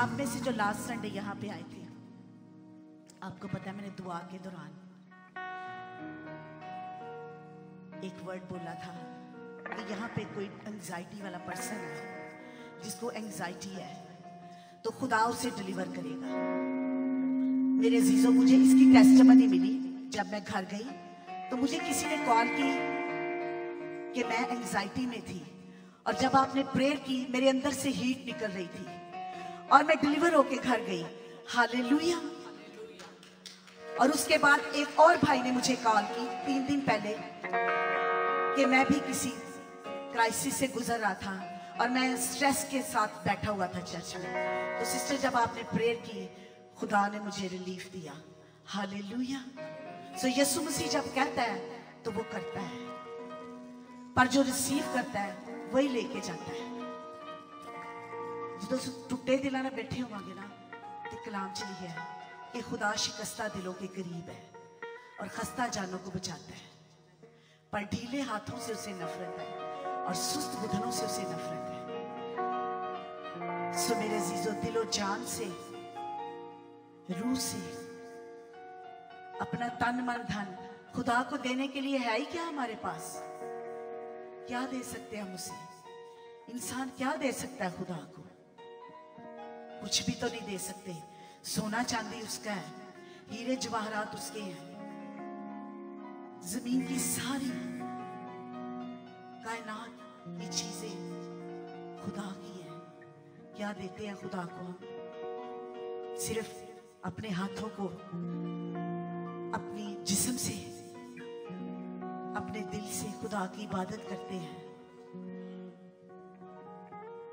आप में से जो लास्ट संडे यहाँ पे आए थे, आपको पता है मैंने दुआ के दौरान एक वर्ड बोला था कि यहाँ पे कोई एंजाइटी वाला पर्सन है, जिसको एंजाइटी है तो खुदा उसे डिलीवर करेगा। मेरे अजीजों, मुझे इसकी टेस्टिमनी मिली जब मैं घर गई तो मुझे किसी ने कॉल की कि मैं एंजाइटी में थी, और जब आपने प्रेयर की मेरे अंदर से हीट निकल रही थी और मैं डिलीवर होके घर गई। हालेलुया। और उसके बाद एक और भाई ने मुझे कॉल की 3 दिन पहले कि मैं भी किसी क्राइसिस से गुजर रहा था और मैं स्ट्रेस के साथ बैठा हुआ था चर्च में। तो सिस्टर, जब आपने प्रेयर की, खुदा ने मुझे रिलीफ दिया। हालेलुया। सो यीशु मसीह जब कहता है तो वो करता है, पर जो रिसीव करता है वही लेके जाता है। जो टुटे दिल ना बैठे होंगे ना, तो कलाम चली है कि खुदा शिकस्ता दिलों के करीब है और खस्ता जानों को बचाता है, पर ढीले हाथों से उसे नफरत है और सुस्त बुधनों से उसे नफरत है। सो मेरे अजीजों, दिलो जान से, रूह से, अपना तन मन धन खुदा को देने के लिए है ही क्या हमारे पास? क्या दे सकते हैं हम उसे? इंसान क्या दे सकता है खुदा को? कुछ भी तो नहीं दे सकते। सोना चांदी उसका है, हीरे जवाहरात उसके हैं, जमीन की सारी कायनात की चीजें खुदा की हैं। क्या देते हैं खुदा को हम? सिर्फ अपने हाथों को, अपनी जिस्म से, अपने दिल से खुदा की इबादत करते हैं,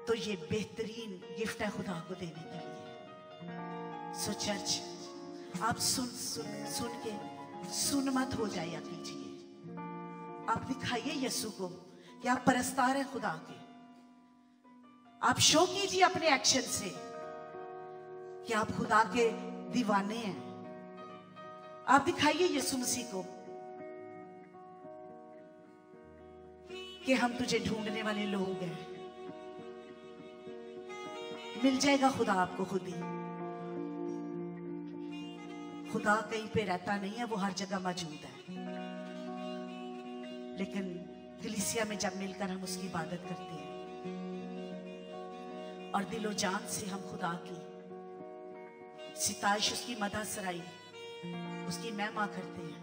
तो ये बेहतरीन गिफ्ट है खुदा को देने के लिए। सो चर्च, आप सुन के सुन मत हो जाया कीजिए। आप दिखाइए यीशु को कि आप परस्तार हैं खुदा के। आप शो कीजिए अपने एक्शन से कि आप खुदा के दीवाने हैं। आप दिखाइए यीशु मसीह को कि हम तुझे ढूंढने वाले लोग हैं। मिल जाएगा खुदा आपको खुद ही। खुदा कहीं पे रहता नहीं है, वो हर जगह मौजूद है। लेकिन कलीसिया में जब मिलकर हम उसकी इबादत करते हैं और दिलो जान से हम खुदा की सिताइश, उसकी मदद सराई, उसकी महिमा करते हैं,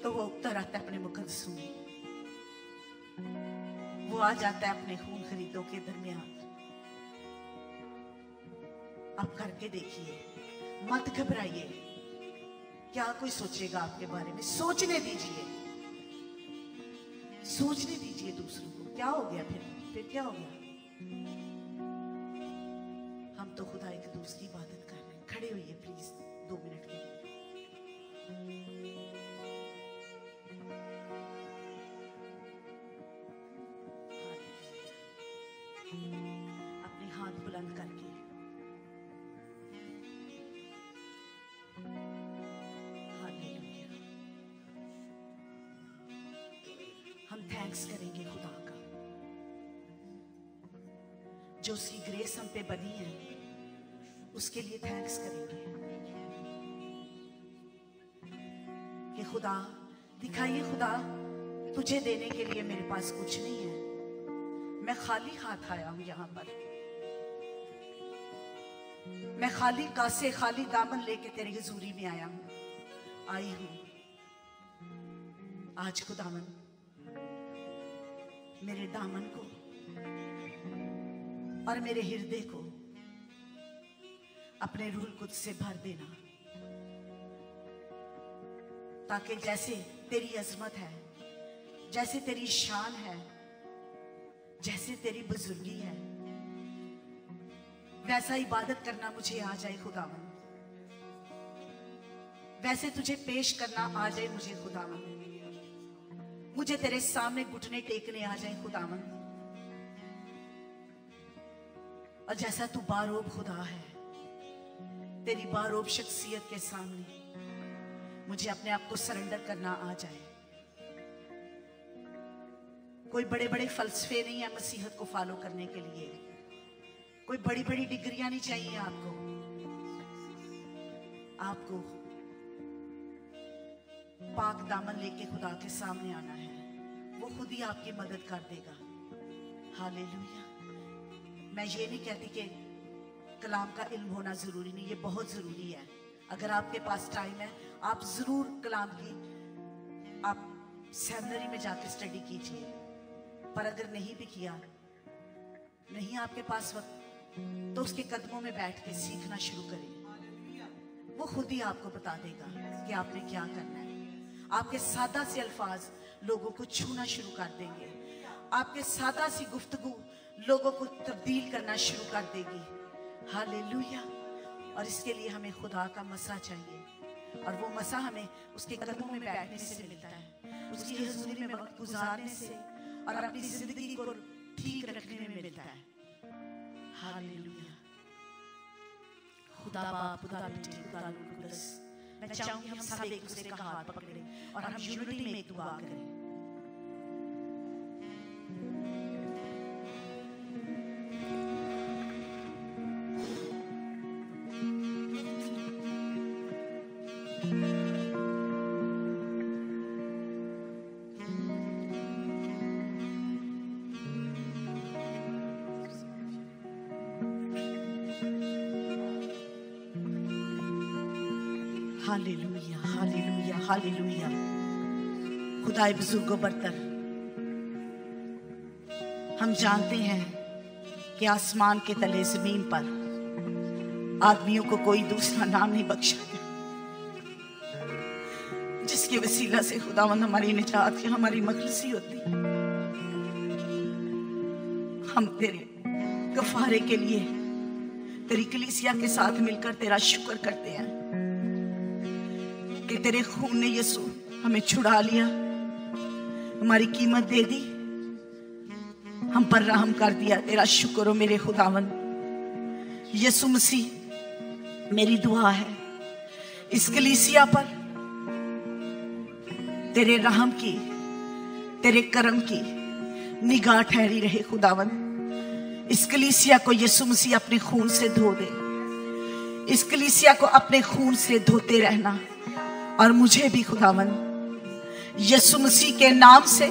तो वो उतर आता है अपने मुकद्दसों में। वो आ जाता है अपने खून खरीदों के दरमियान। आप करके देखिए, मत घबराइए। क्या कोई सोचेगा आपके बारे में? सोचने दीजिए, सोचने दीजिए दूसरों को। क्या हो गया फिर क्या हो गया? हम तो खुदा एक दूसरे की इबादत कर रहे हैं। खड़े होइए प्लीज 2 मिनट के लिए। अपने हाथ बुलंद करके हम थैंक्स करेंगे खुदा का, जो उसकी ग्रेस हम पे बनी है, उसके लिए थैंक्स करेंगे कि खुदा दिखाइए, खुदा तुझे देने के लिए मेरे पास कुछ नहीं है। मैं खाली हाथ आया हूं यहां पर। मैं खाली कासे, खाली दामन लेके तेरी हुजूरी में आया हूं, आई हूं। आज खुदावन मेरे दामन को और मेरे हृदय को अपने रूह कुद्स से भर देना, ताकि जैसे तेरी अजमत है, जैसे तेरी शान है, जैसे तेरी बुजुर्गी है, वैसा इबादत करना मुझे आ जाए खुदावन। वैसे तुझे पेश करना आ जाए मुझे खुदावन। मुझे तेरे सामने घुटने टेकने आ जाए खुदावन। और जैसा तू बारोब खुदा है, तेरी बारोब शख्सियत के सामने मुझे अपने आप को सरेंडर करना आ जाए। कोई बड़े बड़े फलसफे नहीं है मसीहत को फॉलो करने के लिए। कोई बड़ी बड़ी डिग्रियां नहीं चाहिए आपको। आपको पाक दामन लेके खुदा के सामने आना है, वो खुद ही आपकी मदद कर देगा। हालेलुया। मैं ये नहीं कहती कि कलाम का इल्म होना जरूरी नहीं, ये बहुत जरूरी है। अगर आपके पास टाइम है आप जरूर कलाम की आप सेमिनरी में जाकर स्टडी कीजिए, पर अगर नहीं भी किया, नहीं आपके पास वक्त, तो उसके कदमों में बैठ के सीखना शुरू करें। वो खुद ही आपको बता देगा कि आपने क्या करना है। आपके सादा से अल्फाज लोगों को छूना शुरू कर देंगे, आपके सादा सी गुफ्तगू लोगों को तब्दील करना शुरू कर देगी। हालेलुया। और इसके लिए हमें खुदा का मसा चाहिए, और वो मसा हमें उसके कदमों में बैठने से मिलता है, उसकी हुजूरी में वक्त गुजारने से और अपनी जिंदगी को ठीक रखने में मिलता है। हालेलुया। खुदा बाप, खुदा बेटे, खुदा रूह कुद्दस, मैं चाहूंगी हम सब एक दूसरे का हाथ पकड़ें और हम यूनिटी में एक दुआ करें। Hallelujah, hallelujah, hallelujah. खुदाए बुजुर्गों बरतर, हम जानते हैं कि आसमान के तले जमीन पर आदमियों को कोई दूसरा नाम नहीं बख्शा गया जिसके वसीला से खुदावंद हमारी निजात या हमारी मखलसी होती। हम तेरे गफारे के लिए तेरी कलीसिया के साथ मिलकर तेरा शुक्र करते हैं कि तेरे खून ने यीशु हमें छुड़ा लिया, हमारी कीमत दे दी, हम पर रहम कर दिया। तेरा शुक्र हो मेरे खुदावन यीशु मसीह। मेरी दुआ है इस कलीसिया पर तेरे रहम की, तेरे करम की निगाह ठहरी रहे खुदावन। इस कलीसिया को यीशु मसीह अपने खून से धो दे, इस कलीसिया को अपने खून से धोते रहना। और मुझे भी खुदावन यीशु मसीह के नाम से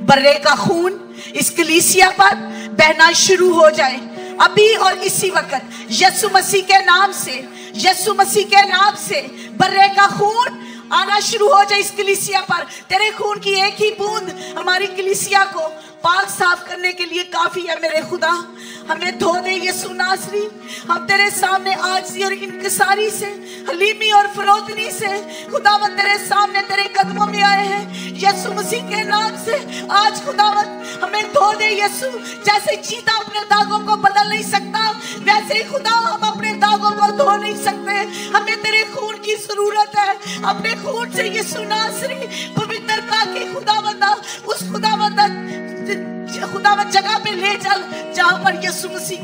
बर्रे का खून इस कलीसिया पर बहना शुरू हो जाए अभी और इसी वक्त। यीशु मसीह के नाम से, यीशु मसीह के नाम से बर्रे का खून आना शुरू हो जाए इस कलीसिया पर। तेरे खून की एक ही बूंद हमारी कलीसिया को पाक साफ करने के लिए काफी है मेरे खुदा। हमें धो दे यीशु नासरी। हम तेरे सामने आजिज़ी और इंकिसारी से, हलीमी और फरोतनी से खुदावंद तेरे सामने तेरे कदमों में आए हैं यीशु मसीह के नाम से। आज खुदावंद हमें धो दे यीशु। जैसे चीता अपने दागों को बदल नहीं सकता, वैसे ही खुदा हम अपने दागों को धो नहीं सकते। हमें तेरे खून की जरूरत है। अपने खून से यीशु नासरी पवित्रता की खुदावंद उस खुदावंद जगह पे ले चल जहां पर यीशु मसीह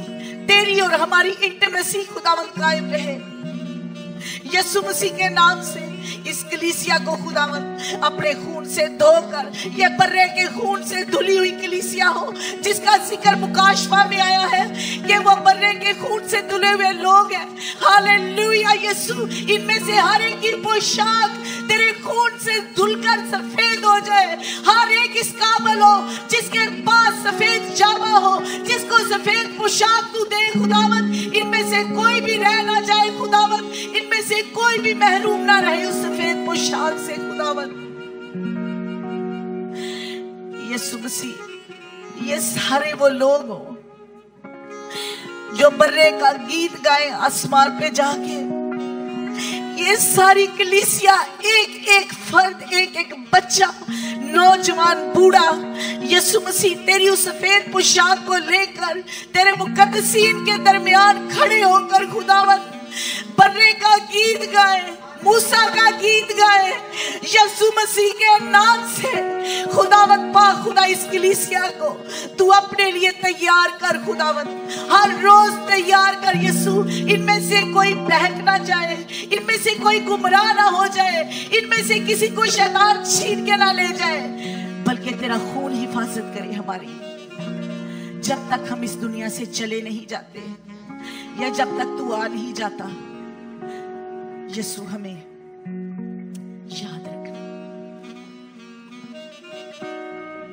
तेरी और हमारी इंटीमेसी खुदावंद कायम रहे। यीशु मसीह के नाम से इस कलीसिया को खुदावंद अपने खून से धोकर, ये बर्रे के खून से धुली हुई कलीसिया हो जिसका जिक्र मुकाशफा में आया है कि वो बर्रे के खून से धुले हुए लोग हैं। हालेलुया यीशु, इनमें से हर एक की पोशाक तेरे खून से धुलकर सफेद हो जाए। हर एक इस काबिल हो जिसके पास सफेद जामा हो, जिसको सफेद पोशाक तू दे खुदावंद। इनमें से कोई भी रह ना जाए खुदावंद, इनमें से कोई भी महरूम ना रहे उस सफेद पोशाक से खुदावंद। यीशु मसीह, ये सारे वो लोग हो जो बर्रे का गीत गाए आसमान पे जाके। ये सारी कलीसिया, एक एक फर्द, एक एक बच्चा, नौजवान, बूढ़ा, यीशु मसीह तेरी उस सफेद पोशाक को लेकर तेरे मुकद्दसीन के दरमियान खड़े होकर खुदावंद बर्रे का गीत गाए, मूसा का गीत गाए यीशु मसीह के नाम से। खुदावंद पाक खुदा इस कलीसिया को तू अपने लिए तैयार कर खुदावंद, हर रोज तैयार कर यीशु। इनमें से कोई बहक ना जाए, इनमें से कोई गुमराह ना हो जाए, इनमें से किसी को शैतान छीन के ना ले जाए, बल्कि तेरा खून हिफाजत करे हमारी। जब तक हम इस दुनिया से चले नहीं जाते या जब तक तू आ नहीं जाता, यीशु हमें याद रखना।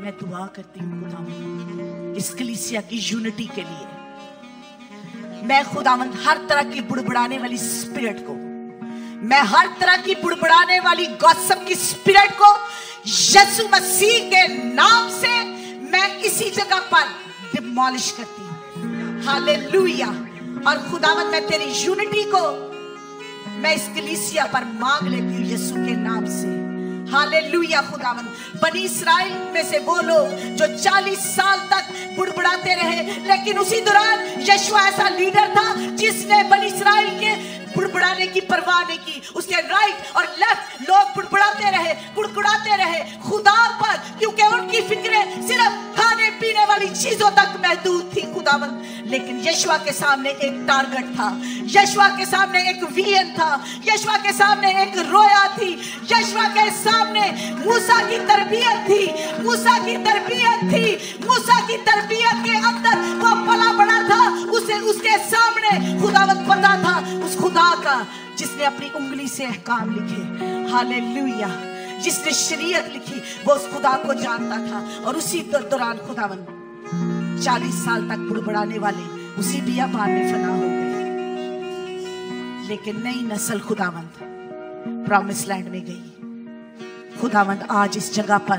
मैं दुआ करती हूँ खुदावंद इस कलीसिया की यूनिटी के लिए। मैं खुदावंद हर तरह की बुड़बुड़ाने वाली स्पिरिट को, मैं हर तरह की बुड़बुड़ाने वाली गॉसिप की स्पिरिट को यीशु मसीह के नाम से मैं इसी जगह पर डिमोलिश करती हूँ। हालेलुया। और खुदावंद मैं तेरी यूनिटी को मैं इस कलीसिया पर मांग लेती हूँ यीशु के नाम से। हालेलुया। खुदावंद बनी इस्राएल में से वो लोग जो 40 साल तक बुड़बुड़ाते रहे, लेकिन उसी दौरान यीशुआ ऐसा लीडर था जिसने बनी इस्राएल के बुड़बुड़ाने की परवाह नहीं की। उसके राइट और लेफ्ट लोग बुड़बुड़ाते रहे, कुड़कुड़ाते रहे खुदा पर, क्योंकि उनकी फिक्रें सिर्फ खाने पीने वाली चीजों तक महदूद थी खुदावंद। लेकिन यीशुआ के सामने एक टारगेट था, यीशुआ के सामने एक विजन था, यीशुआ के सामने एक रोया थी, यीशुआ के सामने मूसा की तरबियत थी, मूसा की तरबियत थी, मूसा की तरबियत के अंदर वो पला बड़ा था। उसे उसके सामने खुदावंद पता था उस खुदा का जिसने अपनी उंगली से अहकाम लिखे। हालेलुया। जिसने शरीयत लिखी वो उस खुदा को जानता था। और उसी दौरान खुदावंद 40 साल तक बुड़बुड़ाने वाले उसी बियाबान में फना हो गए। लेकिन नई नस्ल खुदावंद प्रॉमिस लैंड में गई। खुदावंद आज इस जगह पर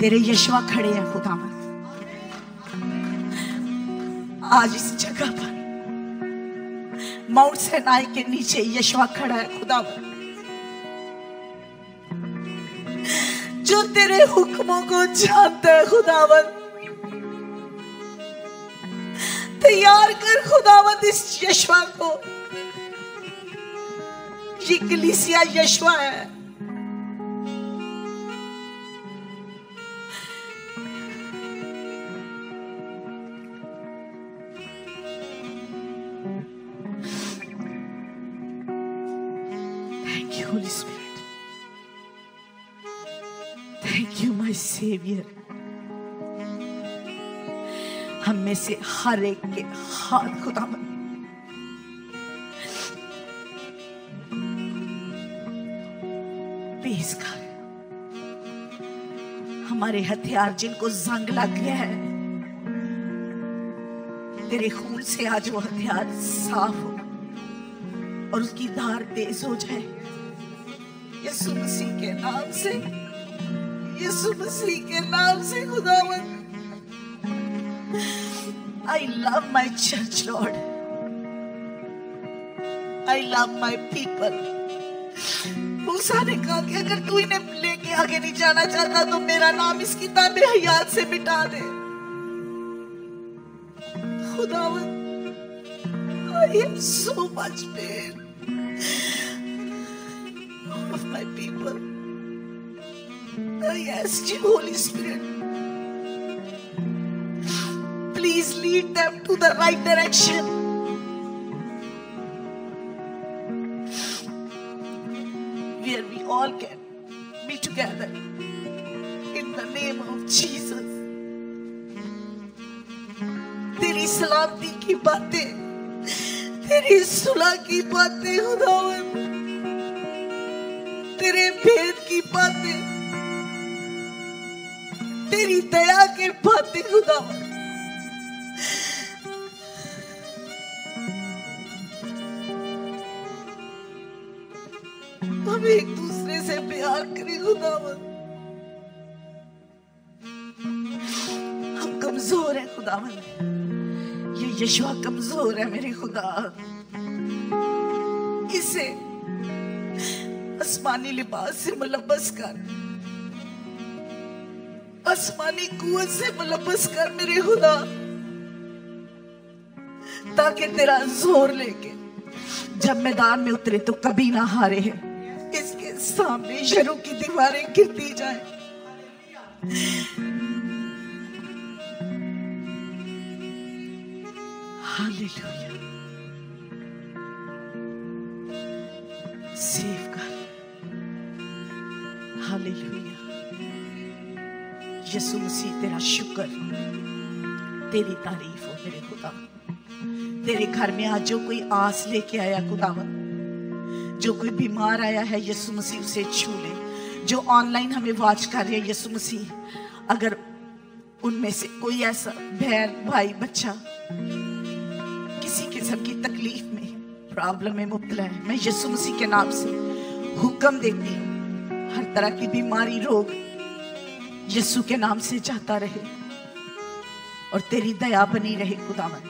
तेरे यीशुआ खड़े हैं खुदावंद। आज इस जगह पर माउंट सिनाई के नीचे यीशुआ खड़ा है खुदावंद, जो तेरे हुक्मों को जानता है खुदावंद। तैयार कर खुदावंद इस यीशुआ को। ये कलीसिया यीशुआ है। Thank you, Holy Spirit. Thank you, my Savior. हम में से हर एक के हाथ खुदावंद पेश कर। हमारे हथियार जिनको जंग लग गया है, तेरे खून से आज वो हथियार साफ हो और उसकी धार तेज हो जाए यीशु मसीह के नाम से, यीशु मसीह के नाम से खुदावंद। I love my church, Lord. I love my people. मूसा ने कहा कि अगर तू इन्हें लेके आगे नहीं जाना चाहता तो मेरा नाम इस किताब हयात से मिटा दे। खुदावंद, I am so much pain of my people. I ask you, Holy Spirit, please lead them to the right direction. Where we all can be together in the name of Jesus. तेरी सलामती की बातें, तेरी सुलह की बातें खुदावंद, तेरे भेद की बातें, तेरी दया के बातें खुदावंद, हम एक दूसरे से प्यार करें खुदावंद। हम कमजोर हैं खुदावंद, ये यीशुआ कमजोर है मेरे खुदा। इसे आसमानी लिबास से मुलब्बस कर, आसमानी कुव्वत से मुलब्बस कर मेरे खुदा, ताकि तेरा जोर लेके जब मैदान में उतरे तो कभी ना हारे है। इसके सामने शरों की दीवारें गिरती जाए। हालेलुया। सेव कर। हालेलुया। यीशु मसीह तेरा शुक्र, तेरी तारीफ हो मेरे खुदा। तेरे घर में आज जो कोई आस लेके आया खुदावन, जो कोई बीमार आया है यीशु मसीह उसे छू ले। जो ऑनलाइन हमें वॉच कर रहे हैं यीशु मसीह, अगर उनमें से कोई ऐसा बहन भाई बच्चा किसी किस्म की तकलीफ में प्रॉब्लम में मुब्तला है, मैं यीशु मसीह के नाम से हुक्म देती हूँ, हर तरह की बीमारी रोग यीशु के नाम से जाता रहे और तेरी दया बनी रहे खुदावन।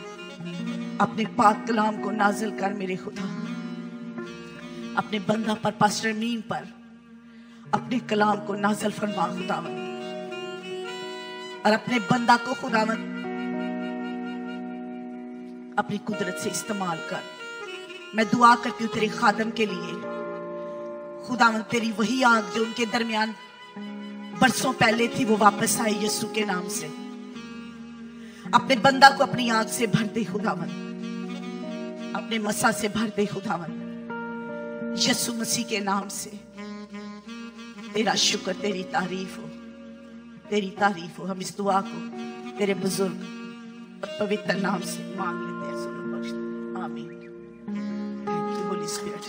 अपने पाक कलाम को नाजिल कर मेरे खुदा, अपने बंदा पर पास्टर मीन पर अपने कलाम को नाजिल फरमा खुदावन, और अपने बंदा को खुदावन अपनी कुदरत से इस्तेमाल कर। मैं दुआ करती हूँ तेरे खादम के लिए खुदावन, तेरी वही आग जो उनके दरमियान बरसों पहले थी वो वापस आई यीशु के नाम से। अपने बंदा को अपनी आग से भर दे खुदावन, अपने मसा से भर दे खुदावन, यीशु मसीह के नाम से। तेरा शुक्र, तेरी तारीफ हो, तेरी तारीफ हो। हम इस दुआ को तेरे बुजुर्ग और पवित्र नाम से मांग लेते हैं। आमीन। Thank you Holi spirit.